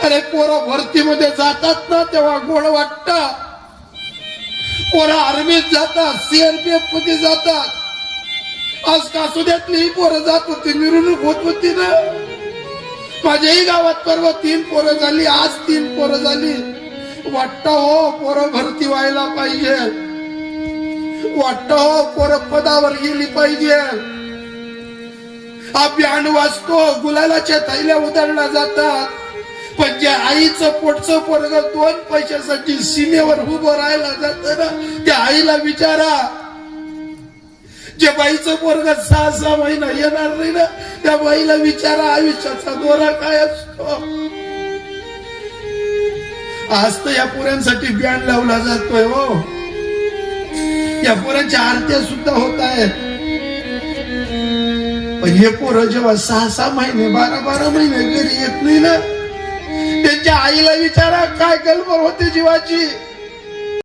अरे पोरं भरतीमध्ये जातात ना तेव्हा गोड वाटत. पोरं आर्मीत जातात, सीआरपीएफ मध्ये जातात. आज कासुद्यातली पोरं जात होती, मिरवणूक होत होती ना. माझ्याही गावात परवा 3 पोरं झाली, आज 3 पोरं झाली. वाटत हो पोरं भरती व्हायला पाहिजे, वाटत हो पोरं पदावर गेली पाहिजे. अभियान वाचतो, गुलालाच्या थैल्या उधळल्या जातात. पण जे आईचं पोटचं पोरग 2 पैशासाठी सीमेवर उभं राहायला जात ना, त्या आईला विचारा. जे बाईचं पोरग 6-6 महिना येणार नाही ना, त्या बाईला विचारा आयुष्याचा दोरा काय असतो. आज तर या पोरांसाठी बॅन लावला जातोय हो. या पोरांच्या आरत्या सुद्धा होत आहेत. पण हे पोरं जेव्हा 6-6 महिने 12-12 महिने घरी येत नाही ना, त्यांच्या आईला विचारा काय गडबड होते जीवाची.